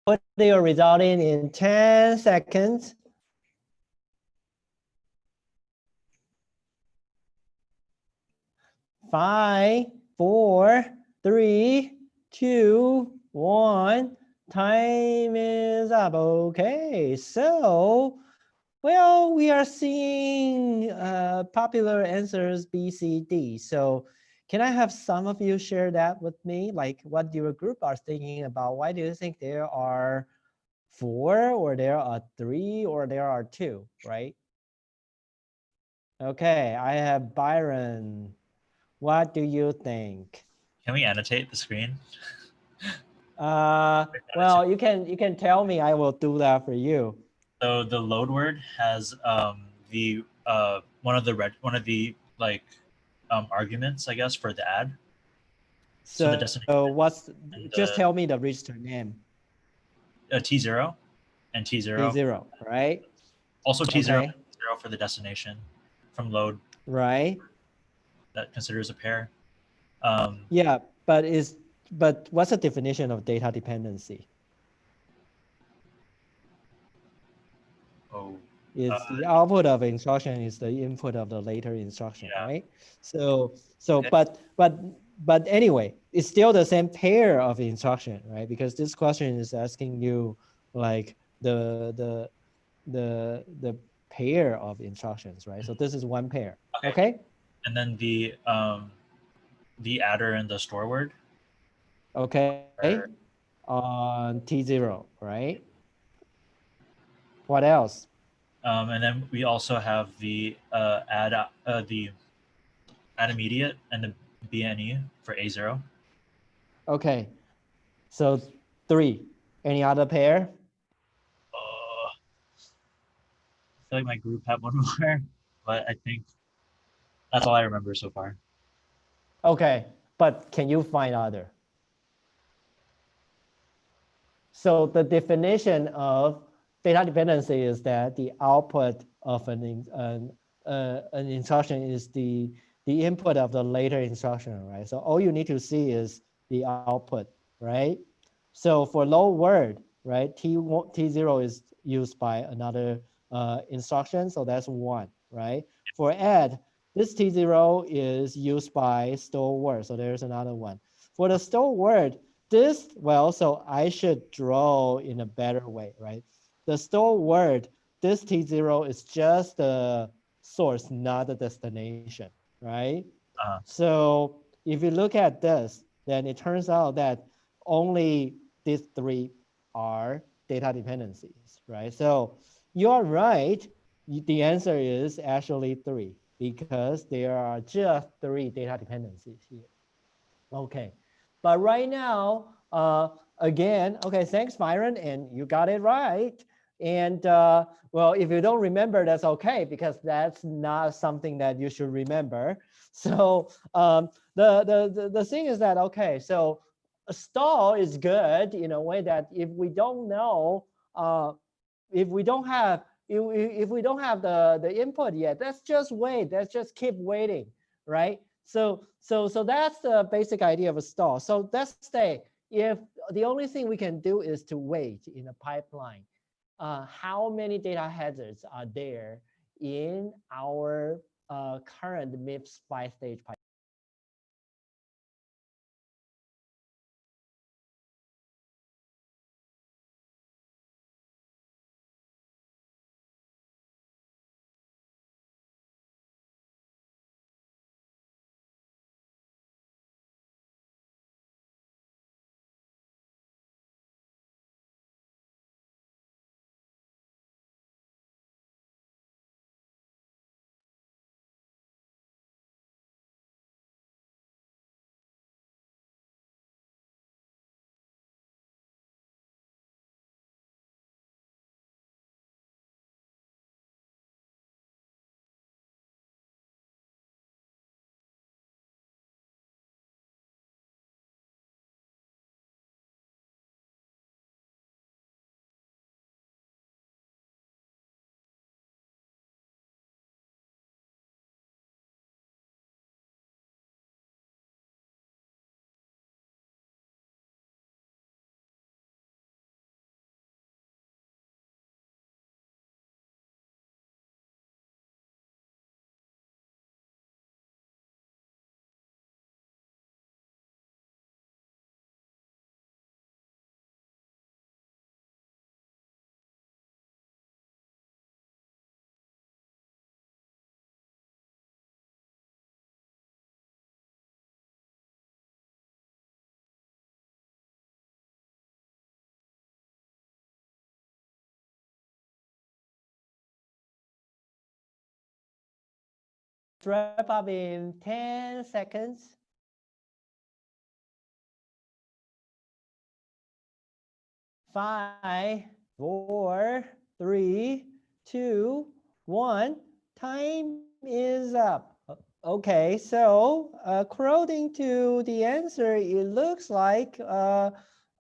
put your result in 10 seconds. 5, 4, 3, 2, 1. Time is up. Okay, so, well, we are seeing popular answers B, C, D. So can I have some of you share that with me? Like what your group are thinking about? Why do you think there are 4 or there are 3 or there are 2, right? Okay, I have Byron. What do you think? Can we annotate the screen? Well, you can tell me. I will do that for you. So the load word has the one of the like arguments, I guess, for the add. So the destination. What's just tell me the register name. T0 and T0. T0, right? Also T0 and T0 for the destination from load. Right. That considers a pair. Yeah, but what's the definition of data dependency? Oh. It's the output of instruction is the input of the later instruction, yeah. right? So but anyway, it's still the same pair of instruction, right? Because this question is asking you like the pair of instructions, right? So this is one pair. Okay. And then the adder and the store word. Okay. On T0, right? What else? And then we also have the add immediate and the BNE for A0. Okay, so 3. Any other pair? I feel like my group had one more, but I think that's all I remember so far. Okay, but can you find other? So the definition of data dependency is that the output of an instruction is the input of the later instruction, right? So all you need to see is the output, right? So for load word, right, T0 is used by another instruction, so that's 1, right? For add, this T0 is used by store word, so there's another one. For the store word, this, well, so I should draw in a better way, right? The store word, this T0 is just the source, not the destination, right? So if you look at this, then it turns out that only these 3 are data dependencies, right? So you're right. The answer is actually 3 because there are just 3 data dependencies here. Okay, but right now, again, okay, thanks, Myron, and you got it right. And well, if you don't remember, that's okay, because that's not something that you should remember. So the thing is that, okay, so a stall is good in a way that if we don't know, if we don't have the input yet, let's just wait. Let's just keep waiting, right? So that's the basic idea of a stall. So let's say if the only thing we can do is to wait in a pipeline, how many data hazards are there in our current MIPS 5-stage pipeline? wrap up in 10 seconds. 5, 4, 3, 2, 1. Time is up. Okay, so according to the answer, it looks like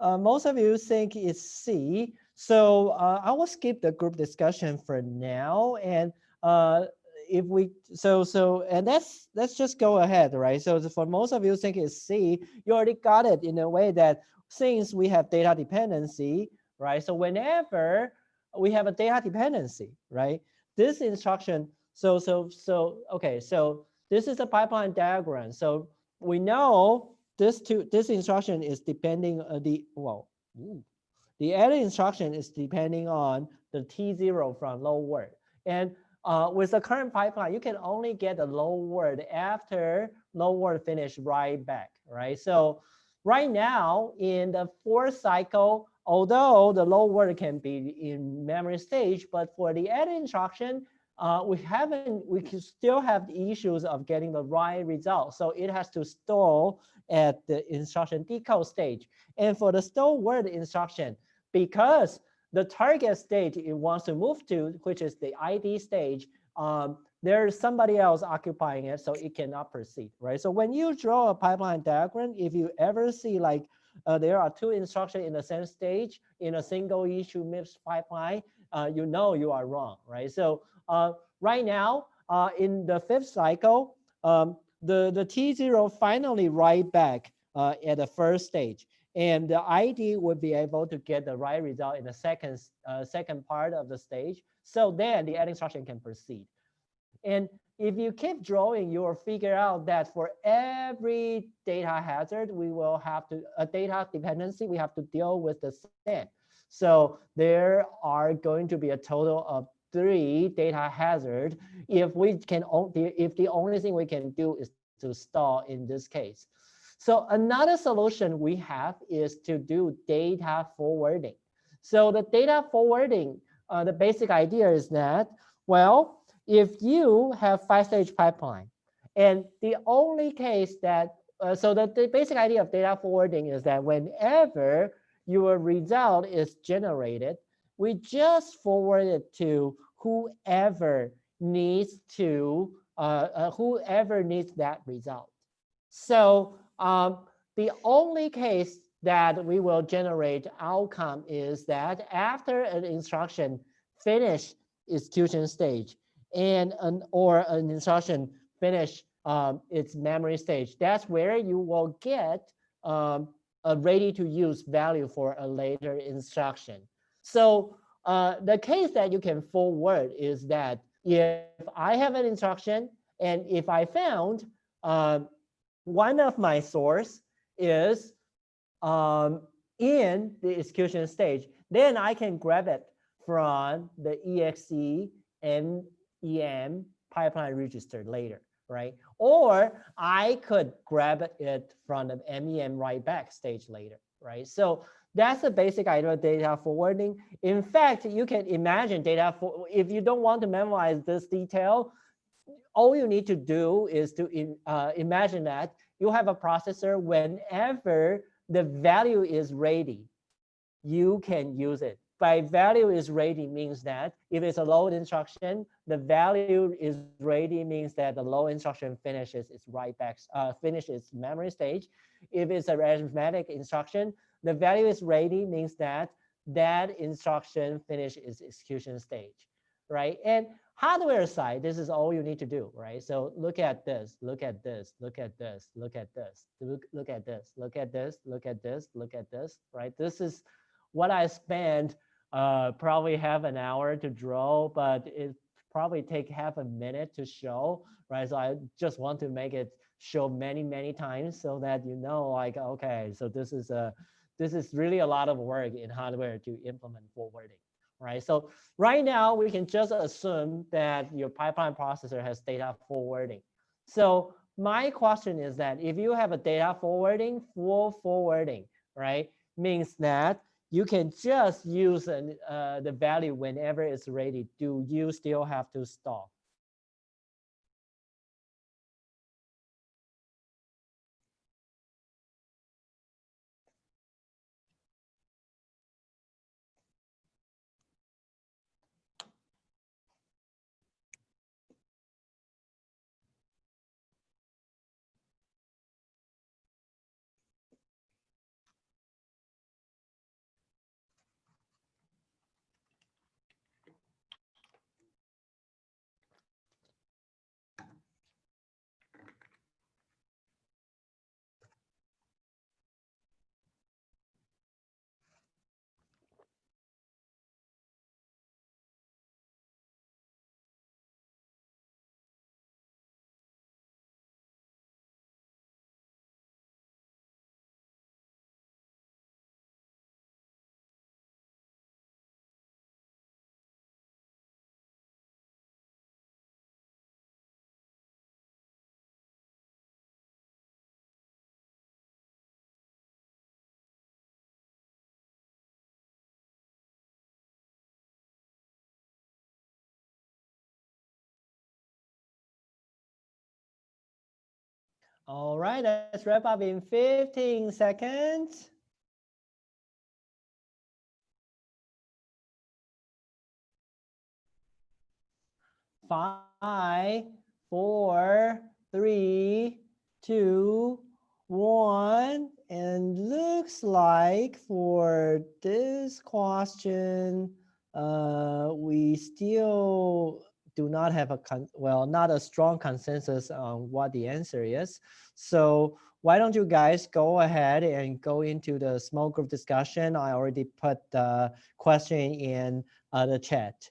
most of you think it's C. So I will skip the group discussion for now, and if we and let's just go ahead, right? So for most of you think it's C, you already got it in a way that since we have data dependency, right? So whenever we have a data dependency, right? This instruction, okay, so this is a pipeline diagram. So we know this instruction is depending on the added instruction is depending on the T0 from low word. And with the current pipeline, you can only get the low word after low word finish write back, right? So right now in the fourth cycle, although the low word can be in memory stage, but for the added instruction, we can still have the issues of getting the right result. So it has to store at the instruction decode stage. And for the store word instruction, because the target stage it wants to move to, which is the ID stage, there's somebody else occupying it, so it cannot proceed, right? So when you draw a pipeline diagram, if you ever see like there are two instructions in the same stage in a single issue MIPS pipeline, you know you are wrong, right? So right now, in the fifth cycle, the T0 finally write back at the first stage, and the ID would be able to get the right result in the second part of the stage. So then the add instruction can proceed. And if you keep drawing, you will figure out that for every data hazard, we will have to, a data dependency, we have to deal with the same. So there are going to be a total of 3 data hazard if the only thing we can do is to stall in this case. So another solution we have is to do data forwarding. So the data forwarding, the basic idea is that, well, if you have 5-stage pipeline, and the only case that, so the basic idea of data forwarding is that whenever your result is generated, we just forward it to whoever needs that result. So the only case that we will generate outcome is that after an instruction finish execution stage or an instruction finish its memory stage, that's where you will get a ready to use value for a later instruction. So the case that you can forward is that if I have an instruction and if I found one of my source is in the execution stage, then I can grab it from the exe and em pipeline register later, right? Or I could grab it from the MEM write back stage later, right? So that's the basic idea of data forwarding. In fact, you can imagine if you don't want to memorize this detail, all you need to do is to imagine that you have a processor. Whenever the value is ready, you can use it. By value is ready means that if it's a load instruction, the value is ready means that the load instruction finishes its write back, finishes memory stage. If it's a arithmetic instruction, the value is ready means that that instruction finishes its execution stage, right? And hardware side, this is all you need to do, right? So look at this, look at this, look at this, look at this, look at this, look at this, look at this, look at this, right? This is what I spent probably half an hour to draw, but it probably take half a minute to show, right? So I just want to make it show many, many times so that you know, like, okay, so this is really a lot of work in hardware to implement forwarding, right? So right now we can just assume that your pipeline processor has data forwarding. So my question is that if you have a data forwarding, full forwarding, right, means that you can just use the value whenever it's ready. Do you still have to stall? All right, let's wrap up in 15 seconds. 5, 4, 3, 2, 1. And looks like for this question, we still do not have not a strong consensus on what the answer is. So why don't you guys go ahead and go into the small group discussion? I already put the question in the chat.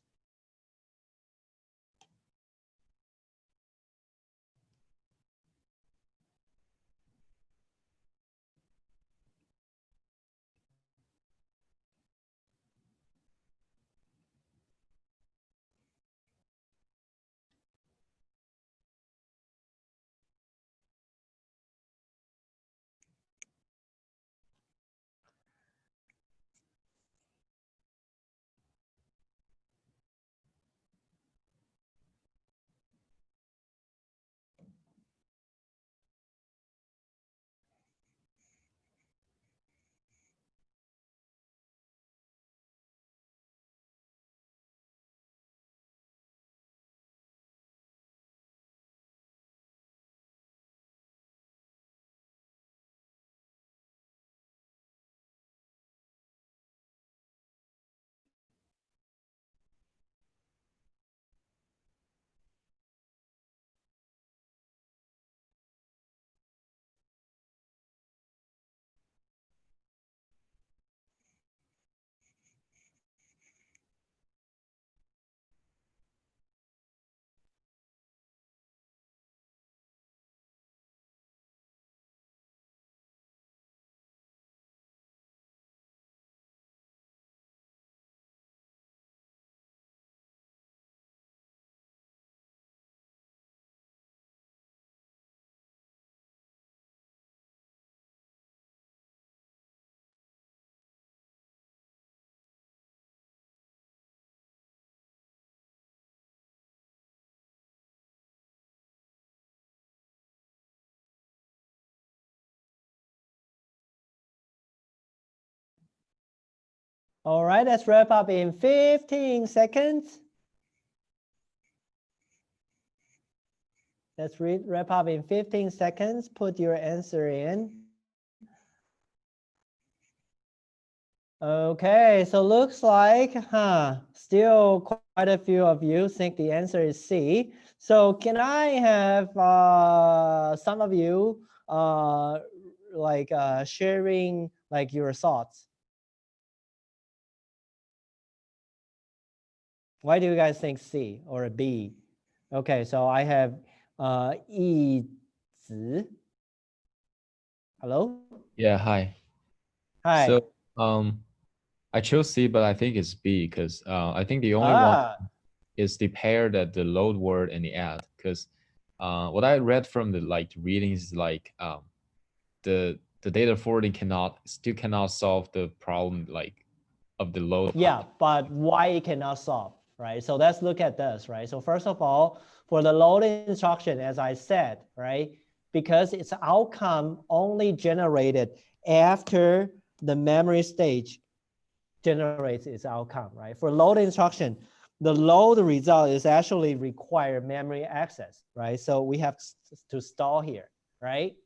All right, let's wrap up in 15 seconds. Let's wrap up in 15 seconds. Put your answer in. Okay, so looks like, still quite a few of you think the answer is C. So can I have some of you sharing like your thoughts? Why do you guys think C or a B? Okay, so I have Yi Zi. Hello? Yeah, hi. Hi. So I chose C, but I think it's B because I think the only one is the pair that the load word and the add. Because what I read from the readings is the data forwarding still cannot solve the problem of the load. Yeah, but why it cannot solve, right? So let's look at this, right? So first of all, for the load instruction, as I said, right, because its outcome only generated after the memory stage generates its outcome, right? For load instruction, the load result is actually require memory access, right? So we have to stall here, right?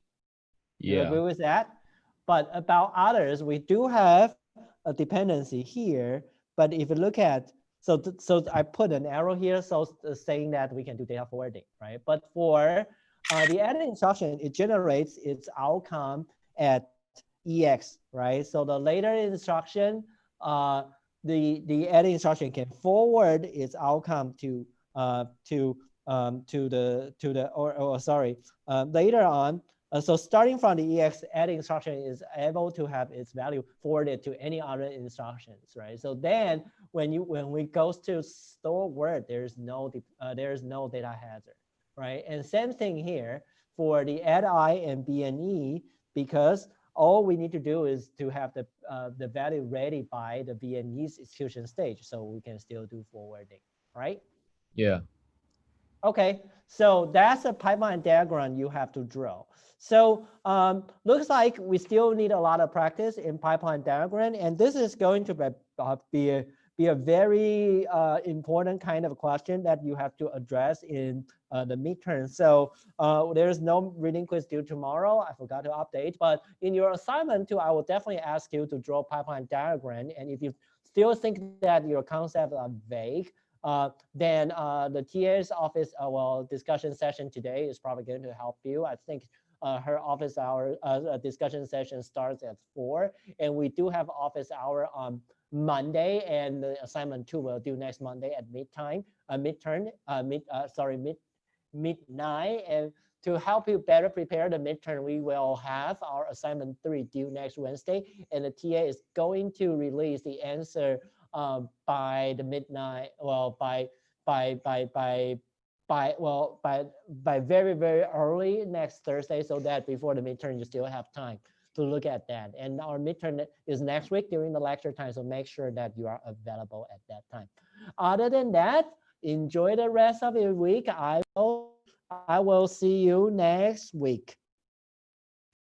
You agree with that? But about others, we do have a dependency here. But if you look at, so I put an arrow here, so saying that we can do data forwarding, right? But for the add instruction, it generates its outcome at EX, right? So the later instruction, the add instruction can forward its outcome later on. So starting from the EX, add instruction is able to have its value forwarded to any other instructions, right? So then when we go to store word, there's no data hazard, right? And same thing here for the add I and B and E, because all we need to do is to have the value ready by the B and E's execution stage, so we can still do forwarding, right? Yeah. Okay, so that's a pipeline diagram you have to draw. So looks like we still need a lot of practice in pipeline diagram, and this is going to be a very important kind of question that you have to address in the midterm. So there's no reading quiz due tomorrow. I forgot to update, but in your assignment too, I will definitely ask you to draw pipeline diagram. And if you still think that your concepts are vague, then the TA's office discussion session today is probably going to help you. I think her office hour discussion session starts at 4, and we do have office hour on Monday, and the assignment 2 will do next Monday at midnight. And to help you better prepare the midterm, we will have our assignment 3 due next Wednesday, and the TA is going to release the answer by the midnight. Well, by very, very early next Thursday, so that before the midterm you still have time to look at that. And our midterm is next week during the lecture time, so make sure that you are available at that time. Other than that, enjoy the rest of your week. I will see you next week.